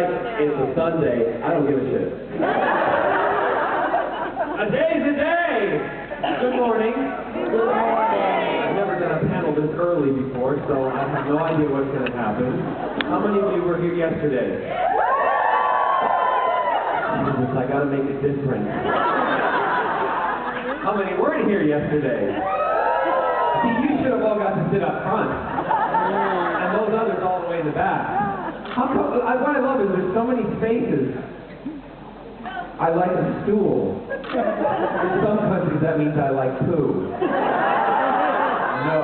like it's a Sunday, I don't give a shit. A day's a day! Good morning. Good morning. I've never done a panel this early before, so I have no idea what's going to happen. How many of you were here yesterday? Jesus, I got to make it different. How many weren't here yesterday? See, you should have all got to sit up front. And those others all the way in the back. How come, what I love is there's so many spaces. I like a stool. In some countries that means I like poo. No.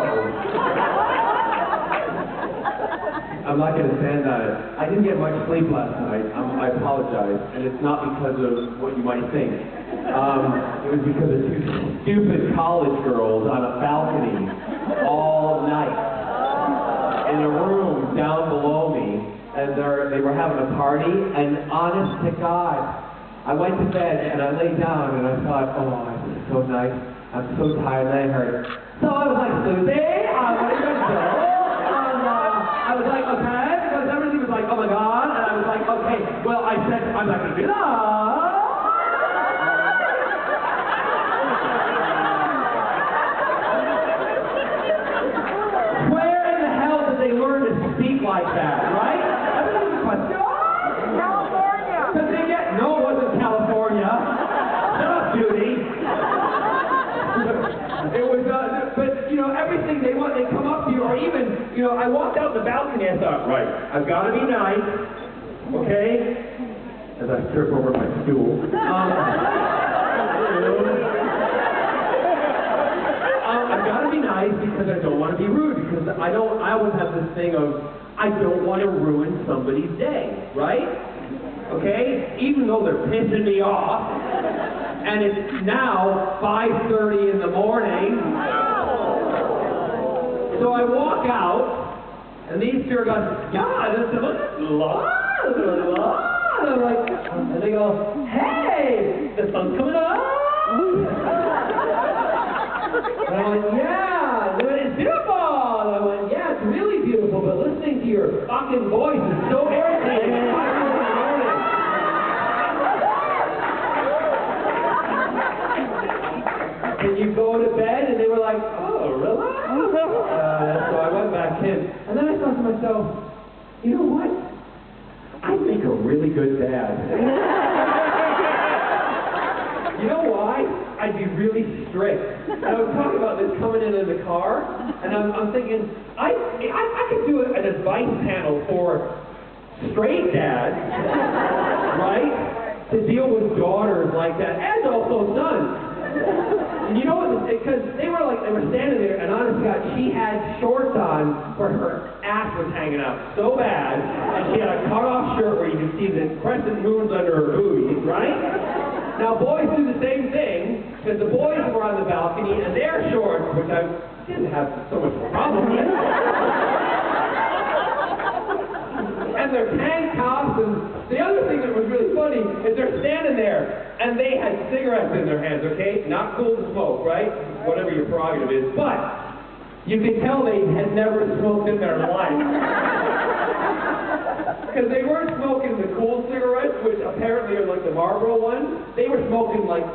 I'm not going to stand on it. I didn't get much sleep last night. I apologize. And it's not because of what you might think. It was because of two stupid college girls on a balcony all night in a room down below me. And they were having a party. And honest to God, I went to bed and I lay down and I thought, oh, this is so nice. I'm so tired. And I heard, so I was like, Susie, what are you going to do? And I was like, okay, because everything was like, oh my God. And I was like, okay, well, I said, I'm not going to do that. Where in the hell did they learn to speak like that, right? Everything was a question. California. Because they get, no, it wasn't California. Shut up, Judy. It was, but, you know, everything they want, they come up to you, or even, you know, I walked out the balcony, I thought, right, I've got to be nice, okay? As I trip over my stool. I've got to be nice because I don't want to be rude, because I always have this thing of, I don't want to ruin somebody's day, right? Okay? Even though they're pissing me off, and it's now 5:30 in the morning. So I walk out, and these two are going, God, this is I'm like, and they go, hey, the sun's coming up. And I went, yeah, it's beautiful. And I went, yeah, it's really beautiful, but listening to your fucking voice is so irritating. And you go to bed, and they were like, oh, really? So I went back in, and then I thought to myself, you know what? I'd make a really good dad. You know why? I'd be really strict. And I was talking about this coming in the car, and I'm thinking, I could do an advice panel for straight dads, right? To deal with daughters like that, and also sons. And you know what? Because they were standing there, and honest to God, she had shorts on where her ass was hanging out so bad, and she had a cut-off shirt where you could see the crescent moons under her boobies, right? Now, boys do the same thing, because the boys were on the balcony, and their shorts, which I didn't have so much problem with, and their tank tops, and the other thing that was really funny is they're standing there, and they had cigarettes in their hands, okay? Not cool to smoke, right? Whatever your prerogative is, but you could tell they had never smoked in their life. Because they weren't smoking the cool cigarettes, which apparently are like the Marlboro ones. They were smoking like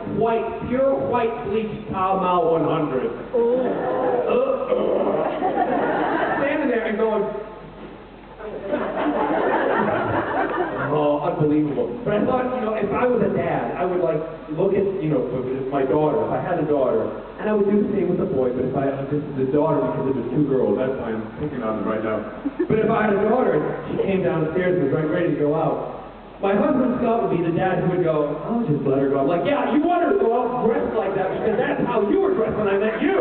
pure white bleached Pall Mall 100. Standing there and going, oh, unbelievable. But I thought, you know, if I was a dad, I would like look at, you know, my daughter, if I had a daughter, and I would do the same with the boy, but if I had the daughter, because it was two girls, that's why I'm picking on them right now. But if I had a daughter, she came downstairs and was ready to go out, my husband Scott would be the dad who would go, I'll just let her go. I'm like, yeah, you want her to go out dressed like that because that's how you were dressed when I met you.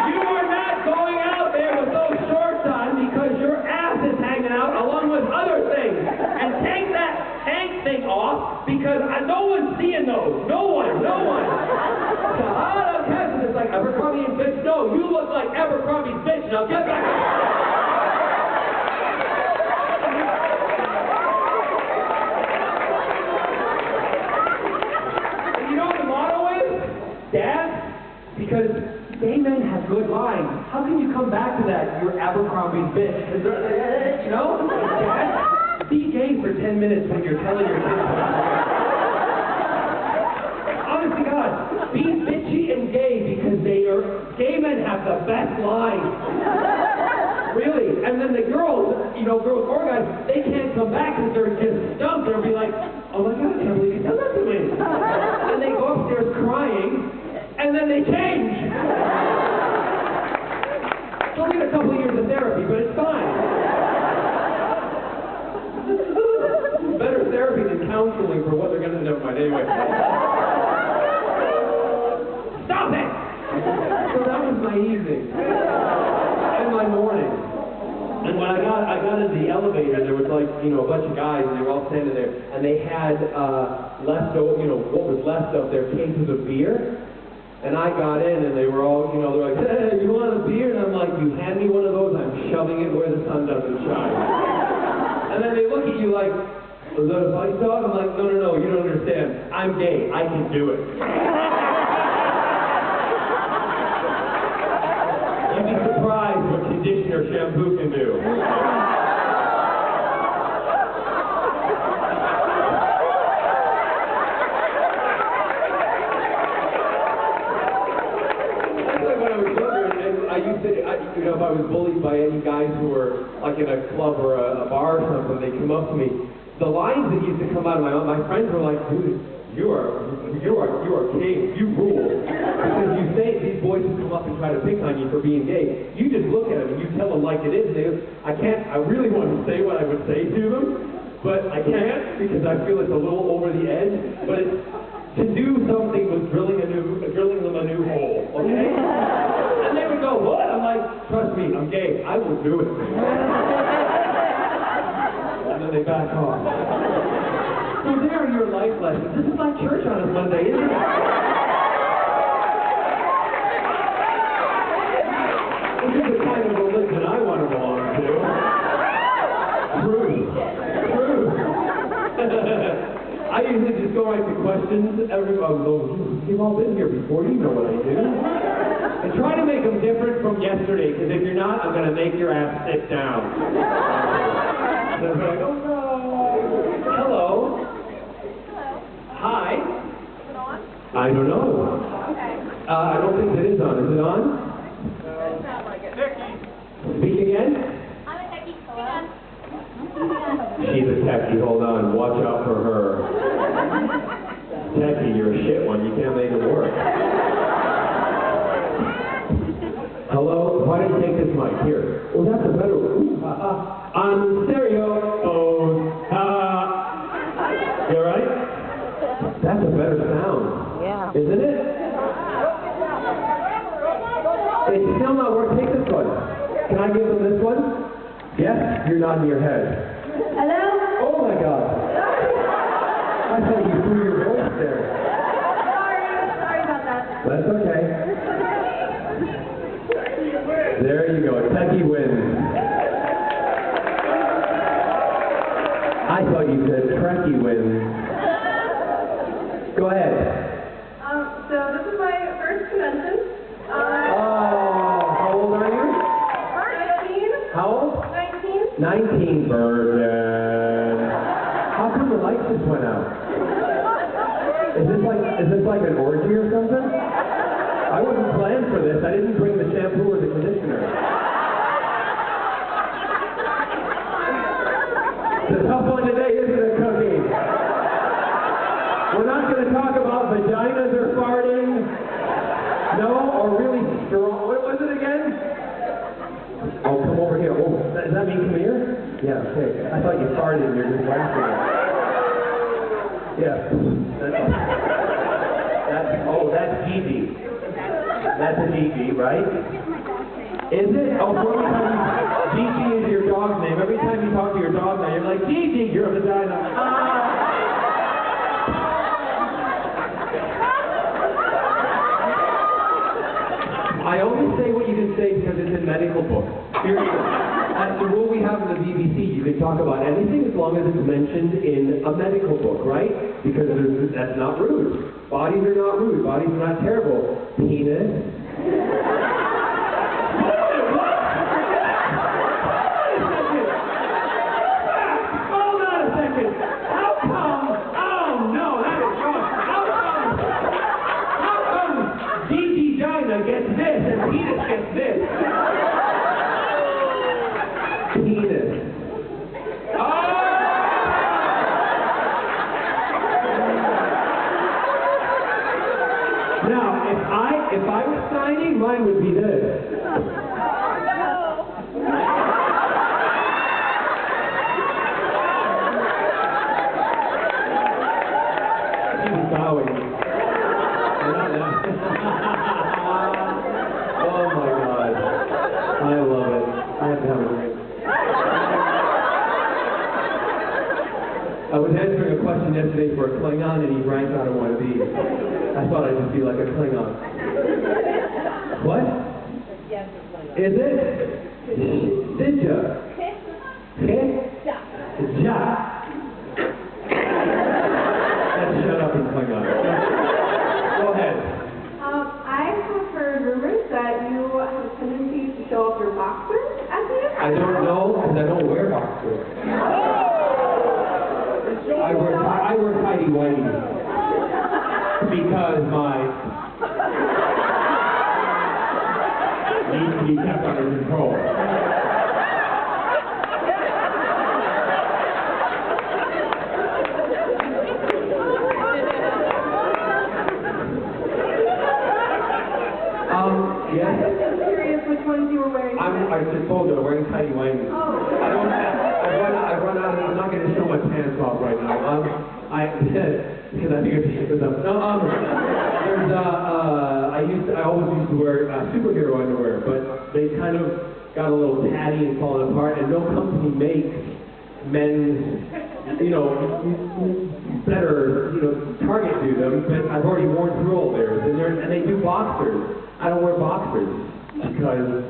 You are not going out there with those shorts on because your ass is hanging out along with other things. And take that tank thing off because no one's seeing those. No one. So I don't care if it's like Abercrombie and Fitch. No, you look like Abercrombie Fitch. Now get back. And you know what the motto is? Dad? Because gay men have good lines. How can you come back to that, you're Abercrombie's bitch? You know? Dad, be gay for 10 minutes when you're telling your kids. Honest to God, be bitchy and gay because gay men have the best lines. Really. And then the girls, girls or guys, they can't come back because they're just stumped. They'll be like, oh my God, I can't believe you did that to me. And they go upstairs crying, and then they change. They'll need a couple of years of therapy, but it's fine. Better therapy than counseling for what they're going to do. Anyway. Stop it! So that was my evening. And my morning. And when I got into the elevator, there was like, a bunch of guys, and they were all standing there, and they had what was left of their cases of beer. And I got in, and they were all, they're like, hey, you want a beer? And I'm like, you hand me one of those, I'm shoving it where the sun doesn't shine. And then they look at you like, is that a fight dog? I'm like, no, you don't understand. I'm gay, I can do it. You'd be surprised what conditioner shampoo can do. If I was bullied by any guys who were like in a club or a bar or something, they'd come up to me. The lines that used to come out of my mouth, my friends were like, dude, you are king, you rule. Because you say these boys who come up and try to pick on you for being gay, you just look at them and you tell them like it is. And I really want to say what I would say to them, but I can't because I feel it's a little over the edge. But to do something was drilling them a new hole, okay? And they would go, what? I'm like, trust me, I'm gay. I will do it. And then they back off. So there are your life lessons. This is like church on a Sunday, isn't it? This is the kind of religion I want to belong to. True. I usually just go right to questions. Everybody goes, you've all been here before, you know what I do. And try to make them different from yesterday, because if you're not, I'm going to make your ass sit down. And they're like, oh no. Hello. Hi. Is it on? I don't know. Okay. I don't think it is on. Is it on? Doesn't sound like it. Speak again? I'm a techie. Hello? She's a techie. Hold on. Watch out for her. Techie, you're a shit one. You can't make it work. Hello? Why don't you take this mic? Here. Oh, that's a better one. On stereo. Oh, you alright? That's a better sound. Yeah. Isn't it? It's still not working. Take this one. Can I give them this one? Yes? You're nodding your head. Hello? Oh my God. I thought you threw your voice there. Sorry about that. That's okay. There you go. Techie wins. I thought you said Trekkie wins. Go ahead. So this is my first convention. How old are you? 19. How old? 19 virgin. How come the lights just went out? Is this like an orgy or something? I wasn't planned for this. I didn't bring the shampoo or the conditioner. It's a tough one today, isn't it, Cookie? We're not going to talk about vaginas or farting. No, or really strong. What was it again? Oh, come over here. Oh, does that mean come here? Yeah, okay. I thought you farted and you're just laughing. Yeah. That's Gigi. That's a Gigi, right? Is it? Oh, so every time Gigi is your dog's name. Every time you talk to your dog now, you're like, Gigi, you're a vagina. I only say what you can say because it's in medical books. Seriously. That's the rule we have in the BBC. You can talk about anything as long as it's mentioned in a medical book, right? Because that's not rude. Bodies are not rude. Bodies are not terrible. Penis. penis gets this. Penis. Now, if I was signing, mine would be this. She's bowing. Oh my God. I love it. I have to have a drink. I was answering a question yesterday for a Klingon and he ranked out of one of these. I thought I'd just be like a Klingon. What? Is it? Sidja. Ja. Let's shut up in Klingon. Go ahead. I have heard rumors that you have a tendency to show off your boxers at the end. I don't know because I don't wear boxers. I wear tidy whities because my needs to be kept under control. Yes. I'm just curious which ones you were wearing. I just told you I'm wearing tidy whities. Oh. I run out. I'm not going to show my pants off right now. Because I think it's this up. No, there's I always used to wear superhero underwear, but they kind of got a little tatty and fallen apart, and no company makes men's, better, Target do them, but I've already worn through all theirs, and they do boxers. I don't wear boxers because.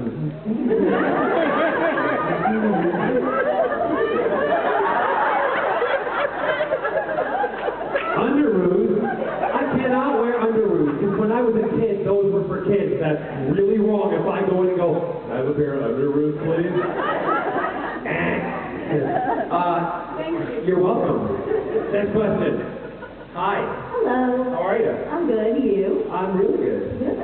Underoos? I cannot wear underoos because when I was a kid, those were for kids. That's really wrong. If I go in and go, I have a pair of underoos, please. Thank you. You're welcome. Next question. Hi. Hello. How are you? I'm good. You? I'm really good. Good.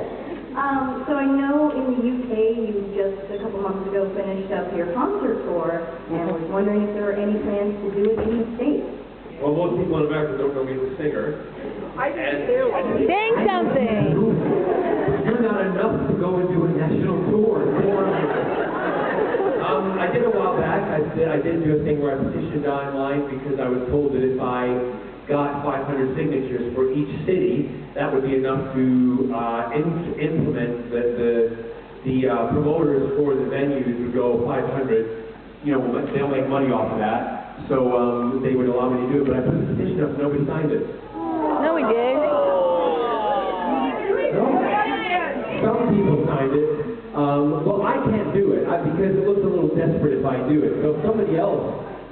So I know in the UK you just a couple months ago finished up your concert tour, and I was wondering if there were any plans to do it in the States. Well, most people in America don't know me as a singer. Sing something. You're not enough to go and do a national tour. I did a while back. I did do a thing where I petitioned online because I was told that if I got 500 signatures for each city, that would be enough to implement the promoters for the venues would go 500. They'll make money off of that. So they would allow me to do it, but I put the petition up, nobody signed it. No, we did. No. Some people signed it. Well, I can't do it because it looks a little desperate if I do it. So if somebody else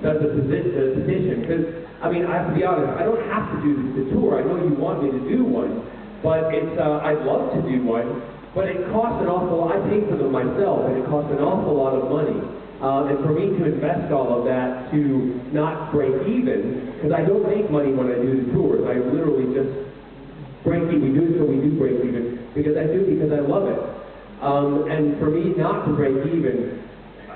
does the petition, because, I have to be honest, I don't have to do the tour. I know you want me to do one, but I'd love to do one, but it costs an awful lot. I pay for them myself, and it costs an awful lot of money. And for me to invest all of that to not break even, because I don't make money when I do the tours. I literally just break even. We do it so we do break even, because I love it. And for me not to break even,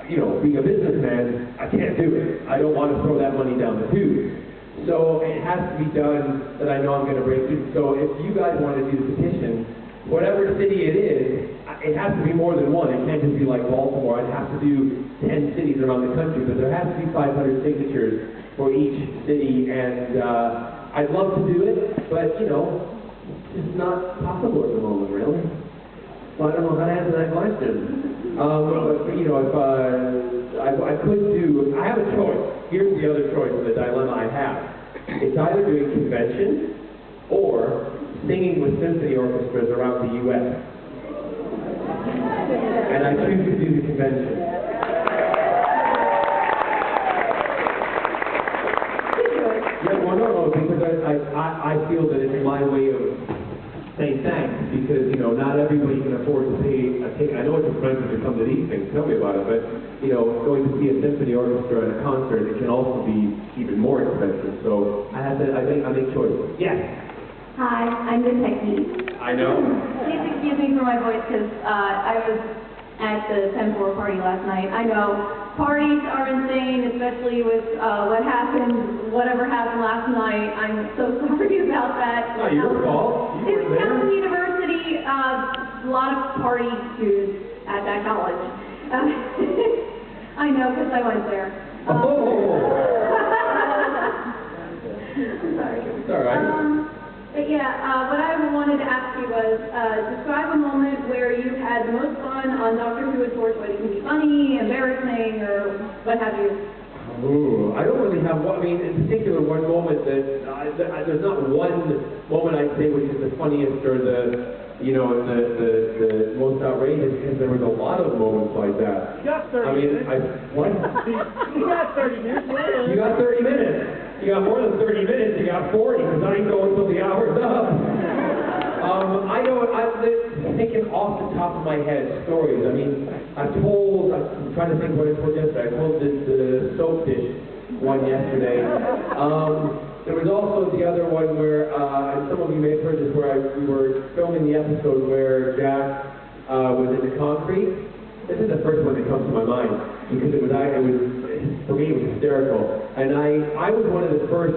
being a businessman, I can't do it. I don't want to throw that money down the tube. So it has to be done that I know I'm going to break even. So if you guys want to do the petition, whatever city it is, it has to be more than one. It can't just be like Baltimore. I'd have to do 10 cities around the country, but there has to be 500 signatures for each city, and I'd love to do it, but, it's not possible at the moment, really. So I don't know how to answer that question. I could do, I have a choice. Here's the other choice, the dilemma I have. It's either doing convention or singing with symphony orchestras around the U.S. And I choose to do the convention. Yeah, well, no, because I feel that it's my way of saying thanks, because, not everybody can afford to pay a ticket. I know it's expensive to come to these things, tell me about it, but, going to see a symphony orchestra at a concert, it can also be even more expensive. So I make choices. Yes? Hi, I'm the techie. I know. Please excuse me for my voice because I was at the 10-4 party last night. I know parties are insane, especially with whatever happened last night. I'm so sorry about that. It's not your fault. You It's were there. Towson University, a lot of party students at that college. I know because I went there. I'm sorry. It's all right. But yeah, what I wanted to ask you was, describe a moment where you had the most fun on Doctor Who and Torch, whether it can be funny, embarrassing, or what have you. Ooh, I don't really have one. I mean, in particular, one moment that there's not one moment I'd say which is the funniest or the most outrageous, because there was a lot of moments like that. You got 30 minutes. What? You got 30 minutes. You got 30 minutes. You got more than 30 minutes. You got 40, because I ain't going until the hour's up. I'm thinking off the top of my head stories. I mean, I'm trying to think what I told yesterday. I told the soap dish one yesterday. There was also the other one where, and some of you may have heard this, where we were filming the episode where Jack was in the concrete. This is the first one that comes to my mind, because for me, it was hysterical. And I was one of the first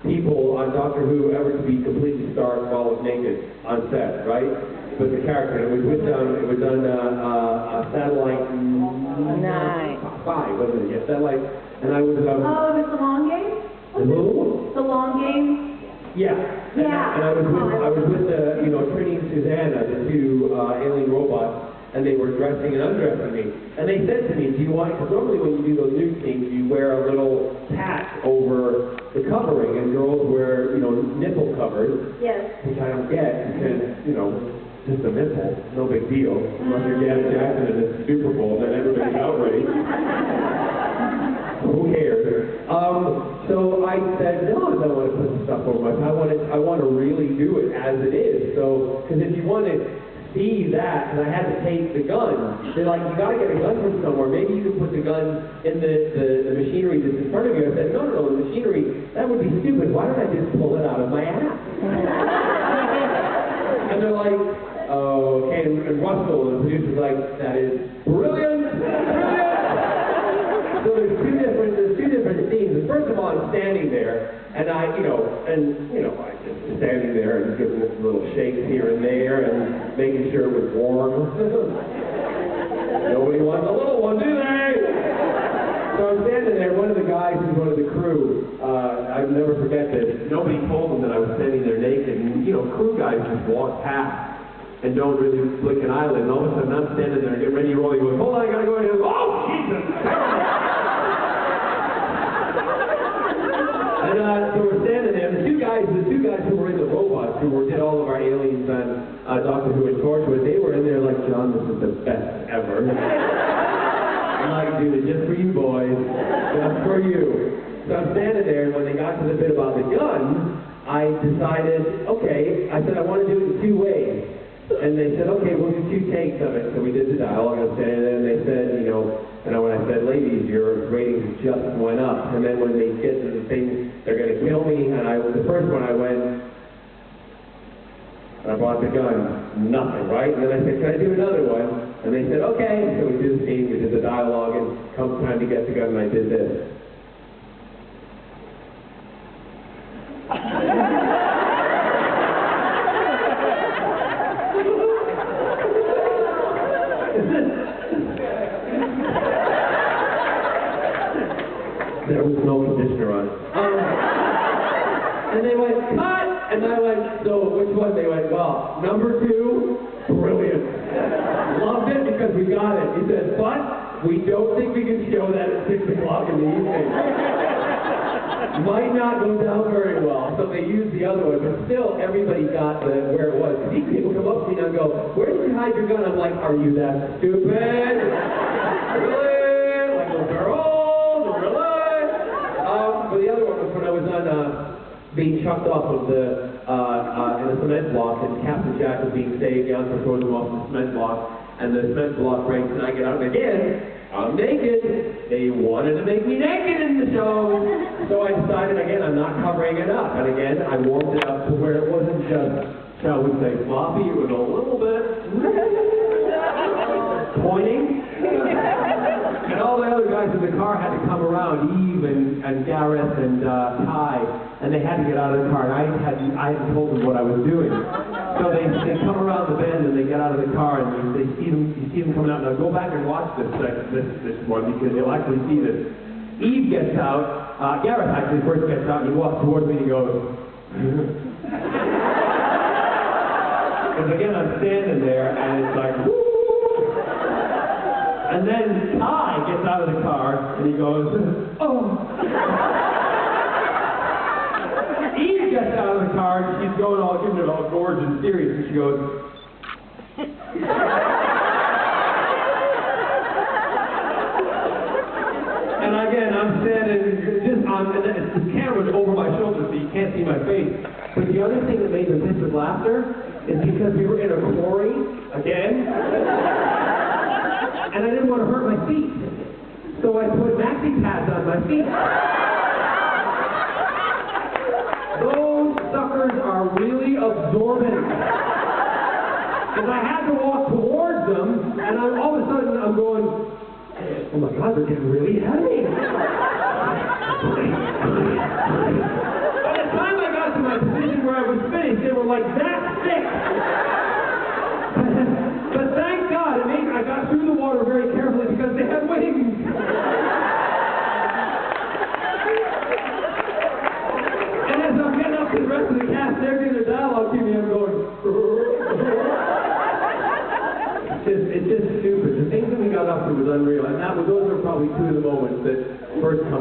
people on Doctor Who ever to be completely stark while I was naked on set, right? With the character. It was on Satellite 5, wasn't it? Yeah, Satellite. And I was. Oh, it was The Long Game? Who? The Long Game? Yeah. Yeah. And I was with Trini and Susanna, the two alien robots, and they were dressing and undressing me. And they said to me, do you want, because normally when you do those nude scenes, you wear a little patch over the covering, and girls wear, nipple covers. Yes. Which I don't get, because, just a nipple, no big deal. Unless you're Janet Jackson in the Super Bowl, then everybody's outraged. Who cares? So I said, no, I don't want to put the stuff over my head. I want to really do it as it is. So, because if you want to see that, and I had to take the gun, they're like, you got to get a gun from somewhere. Maybe you can put the gun in the machinery that's in front of you. I said, no, the machinery, that would be stupid. Why don't I just pull it out of my ass? And they're like, oh, okay, and Russell, the producer's like, that is brilliant, brilliant. So there's two different scenes. And first of all, I'm standing there, and I just standing there and giving this little shakes here and there and making sure it was warm. Nobody wants a little one, do they? So I'm standing there. One of the guys who's one of the crew, I'll never forget this. Nobody told him that I was standing there naked, and crew guys just walk past and don't really blink an eyelid. And all of a sudden, I'm standing there, getting ready to roll. He goes, hold on, I gotta go. And he goes, oh, Jesus! And so we're standing there. The two guys who were in the robots, who did all of our aliens on Doctor Who and Torchwood, they were in there like, John, this is the best ever. I'm like, dude, just for you boys, just for you. So I'm standing there, and when they got to the bit about the gun, I decided, okay, I said I want to do it in two ways. And they said, okay, we'll do 2 takes of it. So we did the dialogue, and I'm standing there, and they said, when I said, ladies, your ratings just went up. And then when they get to the thing, they're going to kill me. And the first one I went, and I brought the gun, nothing, right? And then I said, can I do another one? And they said, okay. So we did the scene, we did the dialogue, and comes time to get the gun, and I did this. There was no conditioner on it. And they went, cut! And I went, so which one? They went, well, number 2, brilliant. Loved it because we got it. He said, but we don't think we can show that at 6 o'clock in the evening. Might not go down very well. So they used the other one, but still everybody got where it was. These people come up to me and go, where did you hide your gun? I'm like, are you that stupid? Really? Like a girl? But the other one was when I was on being chucked off of in a cement block, and Captain Jack was being saved. Jan throws him off the cement block, and the cement block breaks, and I get out, and again, I'm naked. They wanted to make me naked in the show, so I decided again I'm not covering it up. And again, I warmed it up to where it wasn't just shall we say, sloppy. It was a little bit pointing. And all the other guys in the car had to come around, Eve and Gareth and Ty, and they had to get out of the car. And I hadn't told them what I was doing. So they come around the bend and they get out of the car and you see them coming out. Now go back and watch this one because you'll actually see this. Eve gets out. Gareth actually first gets out and he walks towards me and he goes. Because again, I'm standing there and it's like. Woo! And then Ty gets out of the car and he goes, oh. Eve gets out of the car and she's going all, giving it all gorgeous and serious, and she goes, and again, I'm standing, the camera's over my shoulder so you can't see my face. But the other thing that made me piss with laughter is because we were in a quarry, again, and I didn't want to hurt my feet. So I put maxi pads on my feet. Those suckers are really absorbent. Because I had to walk towards them, and all of a sudden I'm going, oh my God, they're getting really heavy. By the time I got to my position where I was finished, they were like that thick. But thank God, I got through the water very carefully because they had wings. And as I'm getting up to the rest of the cast, they're doing their dialogue to me, I'm going, it's just stupid. The things that we got up to was unreal. And those are probably two of the moments that first come